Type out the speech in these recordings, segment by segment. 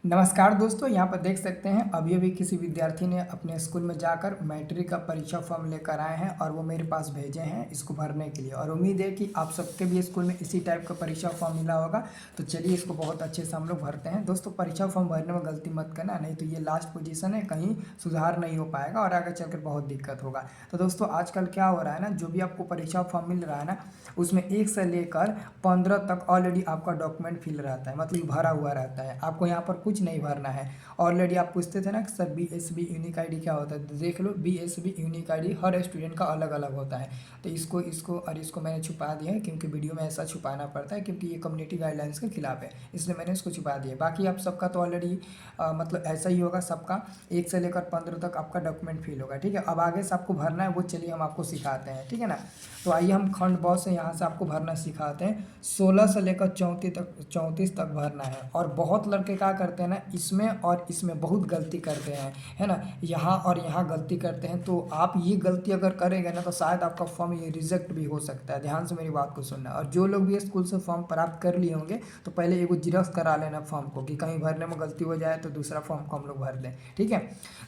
नमस्कार दोस्तों, यहाँ पर देख सकते हैं अभी अभी किसी विद्यार्थी ने अपने स्कूल में जाकर मैट्रिक का परीक्षा फॉर्म लेकर आए हैं और वो मेरे पास भेजे हैं इसको भरने के लिए। और उम्मीद है कि आप सबके भी स्कूल में इसी टाइप का परीक्षा फॉर्म मिला होगा। तो चलिए इसको बहुत अच्छे से हम लोग भरते हैं। दोस्तों, परीक्षा फॉर्म भरने में गलती मत करना, नहीं तो ये लास्ट पोजीशन है, कहीं सुधार नहीं हो पाएगा और आगे चलकर बहुत दिक्कत होगा। तो दोस्तों, आजकल क्या हो रहा है ना, जो भी आपको परीक्षा फॉर्म मिल रहा है ना, उसमें 1 से लेकर 15 तक ऑलरेडी आपका डॉक्यूमेंट फिल रहता है, मतलब भरा हुआ रहता है। आपको यहाँ पर कुछ नहीं भरना है। ऑलरेडी आप पूछते थे ना कि सर बीएसबी यूनिक आईडी क्या होता है, तो देख लो बीएसबी यूनिक आईडी हर स्टूडेंट का अलग अलग होता है। तो इसको मैंने छुपा दिया है, क्योंकि वीडियो में ऐसा छुपाना पड़ता है क्योंकि ये कम्युनिटी गाइडलाइंस के खिलाफ है, इसलिए मैंने इसको छुपा दिया। बाकी आप सबका तो ऑलरेडी मतलब ऐसा ही होगा, सबका 1 से लेकर 15 तक आपका डॉक्यूमेंट फिल होगा। ठीक है, अब आगे से आपको भरना है, वो चलिए हम आपको सिखाते हैं। ठीक है ना, तो आइए हम खंड ब से यहाँ से आपको भरना सिखाते हैं। 16 से लेकर 34 तक भरना है। और बहुत लड़के क्या करते हैं ना, इसमें और इसमें बहुत गलती करते हैं, है ना, यहाँ और यहाँ गलती करते हैं। तो आप ये गलती अगर करेंगे ना, तो शायद आपका फॉर्म ये रिजेक्ट भी हो सकता है। ध्यान से मेरी बात को सुनना। और जो लोग भी स्कूल से फॉर्म प्राप्त कर लिए होंगे, तो पहले एगो जिरॉक्स करा लेना फॉर्म को, कि कहीं भरने में गलती हो जाए तो दूसरा फॉर्म को हम लोग भर दें। ठीक है,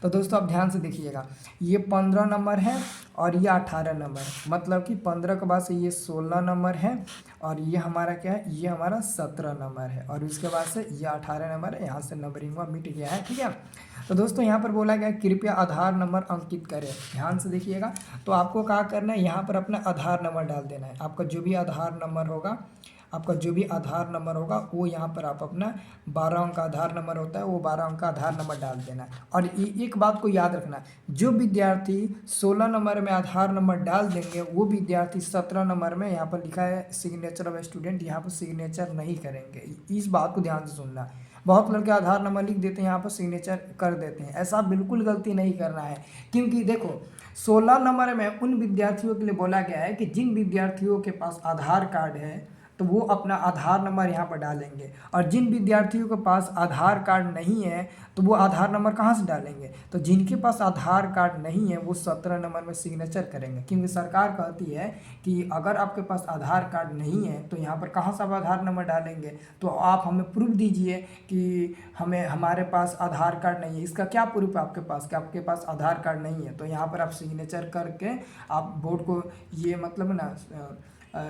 तो दोस्तों आप ध्यान से देखिएगा, ये 15 नंबर है और ये 18 नंबर, मतलब कि 15 के बाद से ये 16 नंबर है और ये हमारा क्या है, ये हमारा 17 नंबर है और उसके बाद से ये 18 नंबर है। यहाँ से नंबरिंग मिट गया है। ठीक है, तो दोस्तों यहाँ पर बोला गया कृपया आधार नंबर अंकित करें। ध्यान से देखिएगा, तो आपको क्या करना है, यहाँ पर अपना आधार नंबर डाल देना है। आपका जो भी आधार नंबर होगा, वो यहाँ पर आप अपना 12 अंक का आधार नंबर होता है, वो 12 अंक का आधार नंबर डाल देना। और एक बात को याद रखना, जो विद्यार्थी 16 नंबर में आधार नंबर डाल देंगे, वो विद्यार्थी 17 नंबर में यहाँ पर लिखा है सिग्नेचर ऑफ स्टूडेंट, यहाँ पर सिग्नेचर नहीं करेंगे। इस बात को ध्यान से सुनना। बहुत लड़के आधार नंबर लिख देते हैं, यहाँ पर सिग्नेचर कर देते हैं। ऐसा बिल्कुल गलती नहीं करना है, क्योंकि देखो 16 नंबर में उन विद्यार्थियों के लिए बोला गया है कि जिन विद्यार्थियों के पास आधार कार्ड है, तो वो अपना आधार नंबर यहाँ पर डालेंगे। और जिन विद्यार्थियों के पास आधार कार्ड नहीं है, तो वो आधार नंबर कहाँ से डालेंगे। तो जिनके पास आधार कार्ड नहीं है, वो 17 नंबर में सिग्नेचर करेंगे, क्योंकि सरकार कहती है कि अगर आपके पास आधार कार्ड नहीं है, तो यहाँ पर कहाँ से आप आधार नंबर डालेंगे। तो आप हमें प्रूफ दीजिए कि हमारे पास आधार कार्ड नहीं है। इसका क्या प्रूफ है आपके पास कि आपके पास आधार कार्ड नहीं है। तो यहाँ पर आप सिग्नेचर करके आप बोर्ड को ये मतलब ना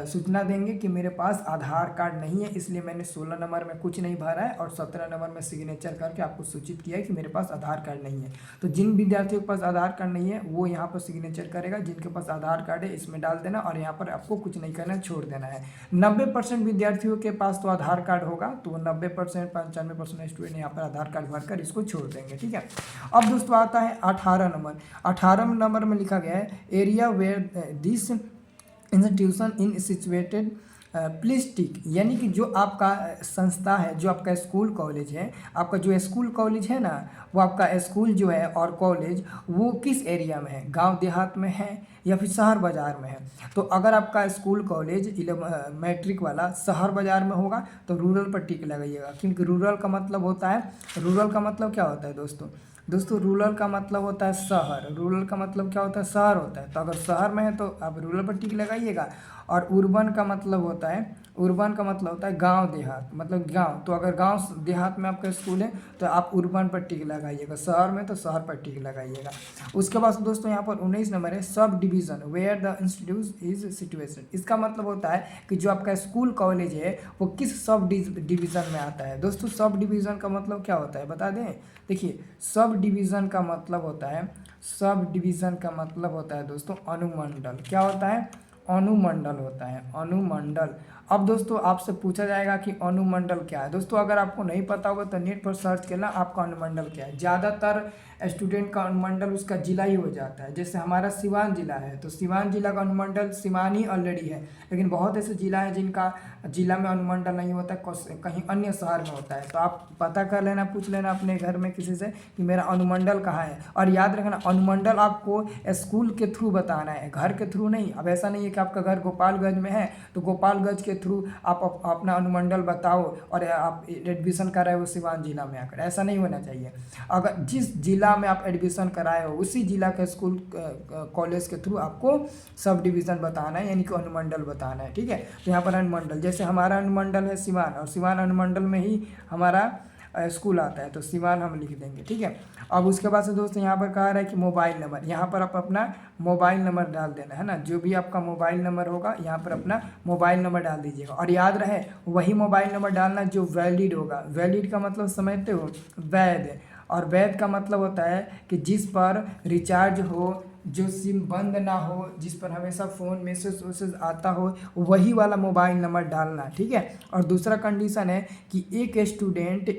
सूचना देंगे कि मेरे पास आधार कार्ड नहीं है, इसलिए मैंने 16 नंबर में कुछ नहीं भरा है और 17 नंबर में सिग्नेचर करके आपको सूचित किया है कि मेरे पास आधार कार्ड नहीं है। तो जिन विद्यार्थियों के पास आधार कार्ड नहीं है, वो यहाँ पर सिग्नेचर करेगा। जिनके पास आधार कार्ड है, इसमें डाल देना और यहाँ पर आपको कुछ नहीं करना, छोड़ देना है। 90% विद्यार्थियों के पास तो आधार कार्ड होगा, तो 90% 95% स्टूडेंट यहाँ पर आधार कार्ड भरकर इसको छोड़ देंगे। ठीक है, अब दोस्तों आता है 18 नंबर। 18 नंबर में लिखा गया है area where this institution in situated please tick, यानी कि जो आपका संस्था है, जो आपका स्कूल कॉलेज है, आपका जो स्कूल कॉलेज है ना, वो आपका स्कूल जो है और कॉलेज वो किस एरिया में है, गांव देहात में है या फिर शहर बाज़ार में है। तो अगर आपका स्कूल कॉलेज मैट्रिक वाला शहर बाज़ार में होगा, तो रूरल पर टिक लगाइएगा, क्योंकि रूरल का मतलब होता है, रूरल का मतलब क्या होता है दोस्तों रूरल का मतलब होता है शहर। रूरल का मतलब क्या होता है, शहर होता है। तो अगर शहर में है तो आप रूरल पर टिक लगाइएगा। और urban का मतलब होता है गांव देहात, मतलब गांव। तो अगर गांव देहात में आपका स्कूल है, तो आप urban पर टिक लगाइएगा। शहर में तो शहर पर टिक लगाइएगा। उसके बाद दोस्तों यहाँ पर 19 नंबर है subdivision where the institute is situation. इसका मतलब होता है कि जो आपका स्कूल कॉलेज है, वो किस सब डिवीज़न में आता है। दोस्तों, सब डिवीज़न का मतलब क्या होता है बता दें। देखिए, सब डिवीज़न का मतलब होता है दोस्तों अनुमंडल। क्या होता है, अनुमंडल होता है, अनुमंडल। अब दोस्तों आपसे पूछा जाएगा कि अनुमंडल क्या है। दोस्तों, अगर आपको नहीं पता होगा तो नेट पर सर्च करना आपका अनुमंडल क्या है। ज़्यादातर स्टूडेंट का अनुमंडल उसका जिला ही हो जाता है। जैसे हमारा सिवान जिला है, तो सिवान जिला का अनुमंडल सिवान ही ऑलरेडी है। लेकिन बहुत ऐसे जिला है जिनका जिला में अनुमंडल नहीं होता, कहीं अन्य शहर में होता है। तो आप पता कर लेना, पूछ लेना अपने घर में किसी से कि मेरा अनुमंडल कहाँ है। और याद रखना, अनुमंडल आपको स्कूल के थ्रू बताना है, घर के थ्रू नहीं। अब ऐसा नहीं है कि आपका घर गोपालगंज में है, तो गोपालगंज के थ्रू आप अपना अनुमंडल बताओ और आप एडमिशन कराए हो सिवान जिला में आकर। ऐसा नहीं होना चाहिए। अगर जिस जिला में आप एडमिशन कराए हो, उसी जिला के स्कूल कॉलेज के थ्रू आपको सब डिवीज़न बताना है, यानी कि अनुमंडल बताना है। ठीक है, तो यहाँ पर अनुमंडल, जैसे हमारा अनुमंडल है सिवान, और सिवान अनुमंडल में ही हमारा स्कूल आता है, तो सिवान हम लिख देंगे। ठीक है, अब उसके बाद से दोस्तों यहाँ पर कहा रहा है कि मोबाइल नंबर, यहाँ पर आप अपना मोबाइल नंबर डाल देना है ना, जो भी आपका मोबाइल नंबर होगा यहाँ पर अपना मोबाइल नंबर डाल दीजिएगा। और याद रहे वही मोबाइल नंबर डालना जो वैलिड होगा। वैलिड का मतलब समझते हो, वैध, और वैध का मतलब होता है कि जिस पर रिचार्ज हो, जो सिम बंद ना हो, जिस पर हमेशा फ़ोन मैसेज वैसेज आता हो, वही वाला मोबाइल नंबर डालना। ठीक है, और दूसरा कंडीशन है कि एक स्टूडेंट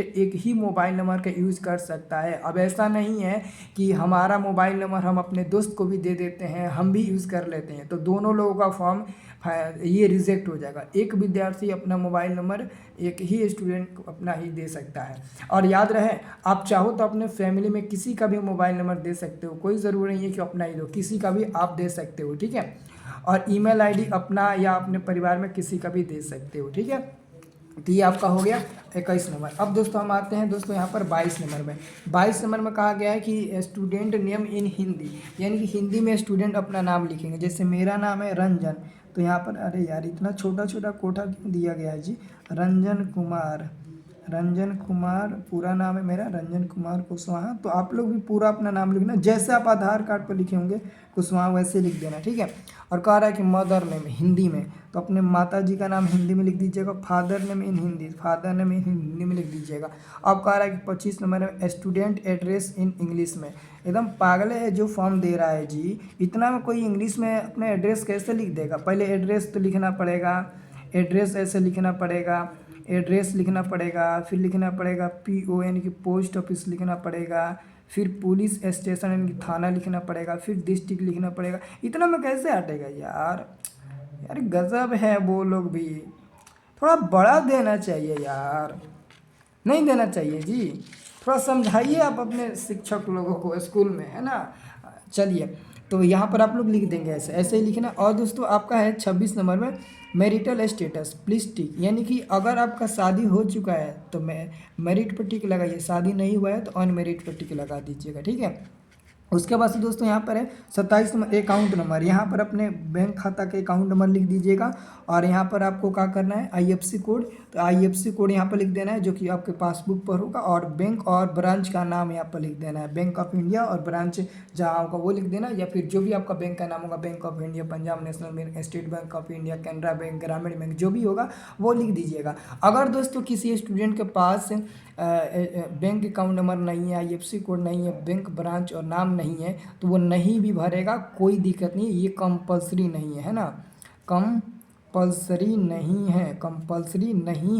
एक ही मोबाइल नंबर का यूज़ कर सकता है। अब ऐसा नहीं है कि हमारा मोबाइल नंबर हम अपने दोस्त को भी दे देते हैं, हम भी यूज़ कर लेते हैं, तो दोनों लोगों का फॉर्म ये रिजेक्ट हो जाएगा। एक विद्यार्थी अपना मोबाइल नंबर एक ही स्टूडेंट को अपना ही दे सकता है। और याद रहे आप चाहो तो अपने फैमिली में किसी का भी मोबाइल नंबर दे सकते हो, कोई ज़रूरी नहीं है कि अपना ही दो, किसी का भी आप दे सकते हो। ठीक है, और ईमेल आईडी अपना या अपने परिवार में किसी का भी दे सकते हो। ठीक है, तो ये आपका हो गया 21 नंबर। अब दोस्तों हम आते हैं दोस्तों यहाँ पर 22 नंबर में। 22 नंबर में कहा गया है कि स्टूडेंट नेम इन हिंदी, यानी कि हिंदी में स्टूडेंट अपना नाम लिखेंगे। जैसे मेरा नाम है रंजन, तो यहाँ पर अरे यार इतना छोटा छोटा कोठा क्यों दिया गया है जी, रंजन कुमार पूरा नाम है मेरा रंजन कुमार कुशवाहा। तो आप लोग भी पूरा अपना नाम लिखना, जैसे आप आधार कार्ड पर लिखे होंगे कुशवाहा वैसे लिख देना। ठीक है, और कह रहा है कि मदर नेम हिंदी में, तो अपने माता जी का नाम हिंदी में लिख दीजिएगा। Father name in Hindi, father name in Hindi में लिख दीजिएगा। अब कह रहा है कि 25 नंबर में स्टूडेंट एड्रेस इन इंग्लिश में। एकदम पागल है जो फॉर्म दे रहा है जी, इतना में कोई इंग्लिश में अपने एड्रेस कैसे लिख देगा। पहले एड्रेस तो लिखना पड़ेगा, एड्रेस ऐसे लिखना पड़ेगा, एड्रेस लिखना पड़ेगा, फिर लिखना पड़ेगा PO यानी कि पोस्ट ऑफिस लिखना पड़ेगा, फिर पुलिस स्टेशन यानी कि थाना लिखना पड़ेगा, फिर डिस्ट्रिक्ट लिखना पड़ेगा। इतना में कैसे हटेगा यार, यार गजब है वो लोग भी, थोड़ा बड़ा देना चाहिए यार, नहीं देना चाहिए जी। थोड़ा समझाइए आप अपने शिक्षक लोगों को स्कूल में, है ना। चलिए, तो यहाँ पर आप लोग लिख देंगे ऐसे ऐसे ही लिखना। और दोस्तों आपका है 26 नंबर में मैरिटल स्टेटस प्लीज टिक, यानी कि अगर आपका शादी हो चुका है तो मेरिट पर टिक लगाइए, शादी नहीं हुआ है तो अनमेरिट पर टिक लगा दीजिएगा। ठीक है, उसके बाद से दोस्तों यहाँ पर है 27 नंबर अकाउंट नंबर, यहाँ पर अपने बैंक खाता के अकाउंट नंबर लिख दीजिएगा। और यहाँ पर आपको क्या करना है IFSC कोड, तो IFSC कोड यहाँ पर लिख देना है जो कि आपके पासबुक पर होगा। और बैंक और ब्रांच का नाम यहाँ पर लिख देना है, बैंक ऑफ इंडिया, और ब्रांच जहाँ होगा वो लिख देना, या फिर जो भी आपका बैंक का नाम होगा, bank of India, Punjab national bank, state bank of India, Canara bank, ग्रामीण बैंक, जो भी होगा वो लिख दीजिएगा। अगर दोस्तों किसी स्टूडेंट के पास बैंक अकाउंट नंबर नहीं है, IFSC कोड नहीं है, बैंक ब्रांच और नाम नहीं है, तो वो नहीं भी भरेगा, कोई दिक्कत नहीं है, ये कंपलसरी नहीं है ना, कंपलसरी नहीं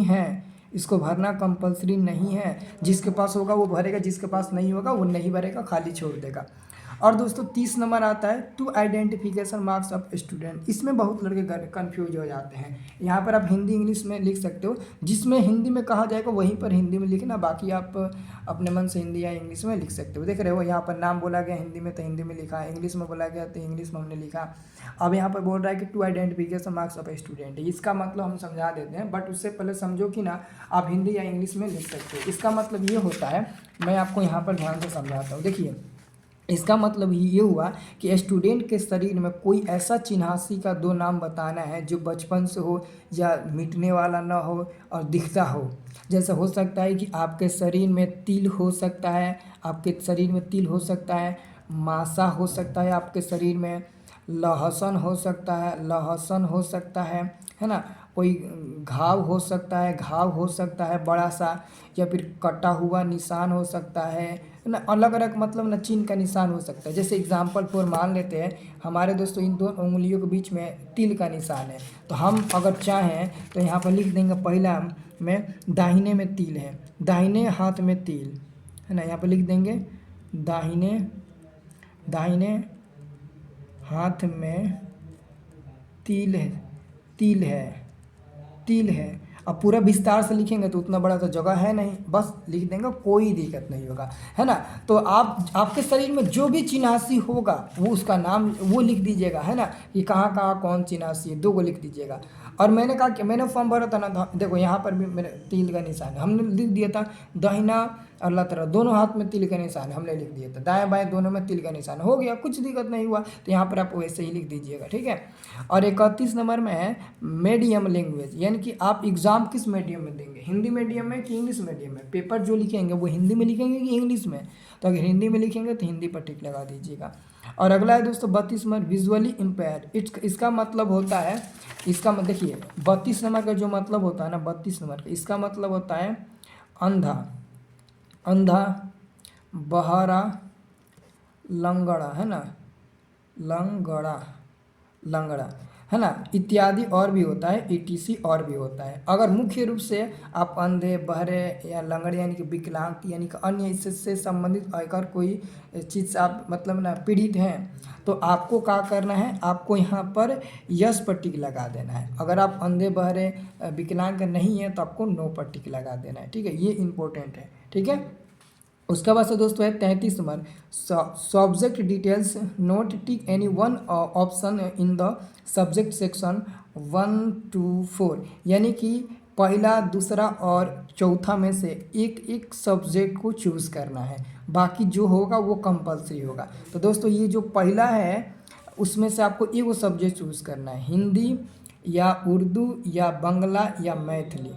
है, इसको भरना कंपलसरी नहीं है। जिसके पास होगा वो भरेगा, जिसके पास नहीं होगा वो नहीं भरेगा, खाली छोड़ देगा। और दोस्तों 30 नंबर आता है two identification marks of student. इसमें बहुत लड़के कंफ्यूज हो जाते हैं। यहाँ पर आप हिंदी इंग्लिश में लिख सकते हो, जिसमें हिंदी में कहा जाएगा वहीं पर हिंदी में लिखना, बाकी आप अपने मन से हिंदी या इंग्लिश में लिख सकते हो। देख रहे हो यहाँ पर नाम बोला गया हिंदी में तो हिंदी में लिखा, इंग्लिश में बोला गया तो इंग्लिश में हमने लिखा। अब यहाँ पर बोल रहा है कि two identification marks of student, इसका मतलब हम समझा देते हैं, बट उससे पहले समझो कि ना आप हिंदी या इंग्लिश में लिख सकते हो। इसका मतलब ये होता है, मैं आपको यहाँ पर ध्यान से समझाता हूँ। देखिए, इसका मतलब ये हुआ कि स्टूडेंट के शरीर में कोई ऐसा चिन्हासी का 2 नाम बताना है जो बचपन से हो या मिटने वाला ना हो और दिखता हो। जैसे हो सकता है कि आपके शरीर में तिल हो सकता है, आपके शरीर में तिल हो सकता है, मासा हो सकता है, आपके शरीर में लहसुन हो सकता है ना, कोई घाव हो सकता है बड़ा सा, या फिर कटा हुआ निशान हो सकता है ना, अलग अलग मतलब ना चिन्ह का निशान हो सकता है। जैसे एग्जाम्पल फॉर मान लेते हैं हमारे दोस्तों इन 2 उंगलियों के बीच में तिल का निशान है, तो हम अगर चाहें तो यहाँ पर लिख देंगे पहला में दाहिने में तिल है, दाहिने हाथ में तिल है ना, यहाँ पर लिख देंगे दाहिने हाथ में तिल है। अब पूरा विस्तार से लिखेंगे तो उतना बड़ा तो जगह है नहीं, बस लिख देंगे, कोई दिक्कत नहीं होगा, है ना। तो आप आपके शरीर में जो भी चिन्हासी होगा वो उसका नाम वो लिख दीजिएगा, है ना, कि कहाँ कहाँ कौन चिन्हासी है, 2 को लिख दीजिएगा। और मैंने कहा कि मैंने फॉर्म भरा था ना, तो देखो यहाँ पर भी मेरे तिल का निशान है, हमने लिख दिया था दाहिना और लतरा दोनों हाथ में तिल का निशान है, हमने लिख दिया था दाएं बाएं दोनों में तिल का निशान हो गया, कुछ दिक्कत नहीं हुआ। तो यहाँ पर आप वैसे ही लिख दीजिएगा, ठीक है। और 31 नंबर में है मीडियम लैंग्वेज, यानी कि आप एग्जाम किस मीडियम में देंगे, हिंदी मीडियम में कि इंग्लिश मीडियम में। पेपर जो लिखेंगे वो हिंदी में लिखेंगे कि इंग्लिश में, तो अगर हिंदी में लिखेंगे तो हिंदी पर टिक लगा दीजिएगा। और अगला है दोस्तों 32 नंबर विजुअली इम्पेयर, इसका मतलब होता है, इसका देखिए 32 नंबर का जो मतलब होता है ना, 32 नंबर का इसका मतलब होता है अंधा, अंधा, बहरा, लंगड़ा, है ना, लंगड़ा, लंगड़ा, है ना, इत्यादि और भी होता है, ईटीसी और भी होता है। अगर मुख्य रूप से आप अंधे, बहरे या लंगड़े यानी कि विकलांग यानी कि अन्य इससे संबंधित अगर कोई चीज़ से आप मतलब ना पीड़ित हैं, तो आपको क्या करना है, आपको यहाँ पर यस पर टिक लगा देना है। अगर आप अंधे, बहरे, विकलांग नहीं है तो आपको नो पर टिक लगा देना है, ठीक है, ये इंपॉर्टेंट है, ठीक है। उसके बाद से दोस्तों है 33 number subject details, note tick any one option in the subject section 1 to 4, यानी कि पहला, दूसरा और चौथा में से एक एक सब्जेक्ट को चूज़ करना है, बाकी जो होगा वो कंपलसरी होगा। तो दोस्तों ये जो पहला है उसमें से आपको एक वो सब्जेक्ट चूज़ करना है, हिंदी या उर्दू या बांग्ला या मैथिली।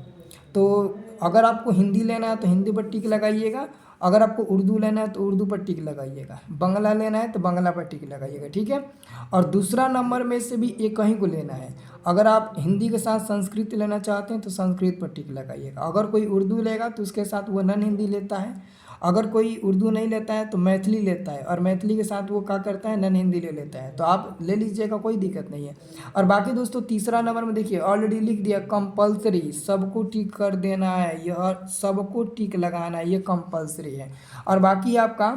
तो अगर आपको हिंदी लेना है तो हिंदी पर टिक लगाइएगा, अगर आपको उर्दू लेना है तो उर्दू पर टिक लगाइएगा, बांग्ला लेना है तो बांग्ला पर टिक लगाइएगा, ठीक है। और दूसरा नंबर में से भी एक ही को लेना है, अगर आप हिंदी के साथ संस्कृत लेना चाहते हैं तो संस्कृत पर टिक लगाइएगा, अगर कोई उर्दू लेगा तो उसके साथ वो नॉन हिंदी लेता है, अगर कोई उर्दू नहीं लेता है तो मैथिली लेता है, और मैथिली के साथ वो क्या करता है, नॉन हिंदी ले लेता है, तो आप ले लीजिएगा, कोई दिक्कत नहीं है। और बाकी दोस्तों तीसरा नंबर में देखिए ऑलरेडी लिख दिया कंपलसरी, सबको टिक कर देना है, यह सबको टिक लगाना है, ये कंपलसरी है। और बाकी आपका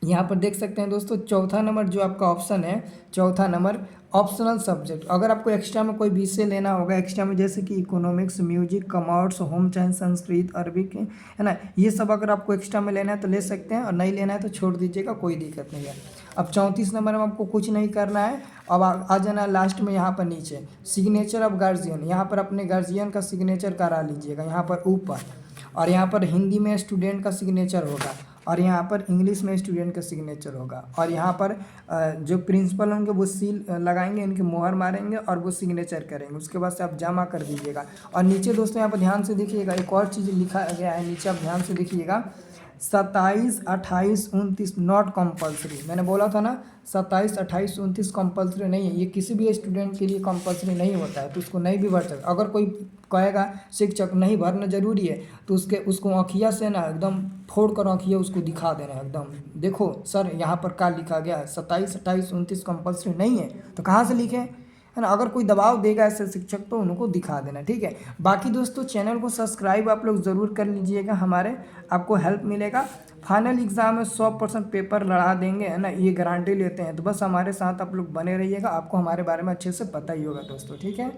यहाँ पर देख सकते हैं दोस्तों चौथा नंबर जो आपका ऑप्शन है, चौथा नंबर ऑप्शनल सब्जेक्ट, अगर आपको एक्स्ट्रा में कोई विषय लेना होगा एक्स्ट्रा में, जैसे कि economics, music, commerce, home science, Sanskrit, Arabic, है ना, ये सब अगर आपको एक्स्ट्रा में लेना है तो ले सकते हैं, और नहीं लेना है तो छोड़ दीजिएगा, कोई दिक्कत नहीं है। अब 34 नंबर में आपको कुछ नहीं करना है, अब आ जाना लास्ट में यहाँ पर नीचे सिग्नेचर ऑफ गार्जियन, यहाँ पर अपने गार्जियन का सिग्नेचर करा लीजिएगा यहाँ पर ऊपर, और यहाँ पर हिंदी में स्टूडेंट का सिग्नेचर होगा, और यहाँ पर इंग्लिश में स्टूडेंट का सिग्नेचर होगा, और यहाँ पर जो प्रिंसिपल होंगे वो सील लगाएंगे, इनकी मोहर मारेंगे और वो सिग्नेचर करेंगे, उसके बाद से आप जमा कर दीजिएगा। और नीचे दोस्तों यहाँ पर ध्यान से देखिएगा एक और चीज़ लिखा गया है, नीचे आप ध्यान से देखिएगा 27, 28, 29 नॉट कंपलसरी, मैंने बोला था ना 27, 28, 29 कंपलसरी नहीं है, ये किसी भी स्टूडेंट के लिए कंपलसरी नहीं होता है, तो उसको नहीं भी भर सकता। अगर कोई कहेगा शिक्षक नहीं भरना जरूरी है तो उसको आँखिया से ना एकदम फोड़ कर आँखिया उसको दिखा देना है, एकदम देखो सर यहाँ पर क्या लिखा गया है, 27, 28, 29 कंपलसरी नहीं है, तो कहाँ से लिखे, है ना। अगर कोई दबाव देगा ऐसे शिक्षक तो उनको दिखा देना, ठीक है। बाकी दोस्तों चैनल को सब्सक्राइब आप लोग ज़रूर कर लीजिएगा, हमारे आपको हेल्प मिलेगा। फाइनल एग्ज़ाम में 100% पेपर लड़ा देंगे, है ना, ये गारंटी लेते हैं, तो बस हमारे साथ आप लोग बने रहिएगा, आपको हमारे बारे में अच्छे से पता ही होगा दोस्तों, ठीक है।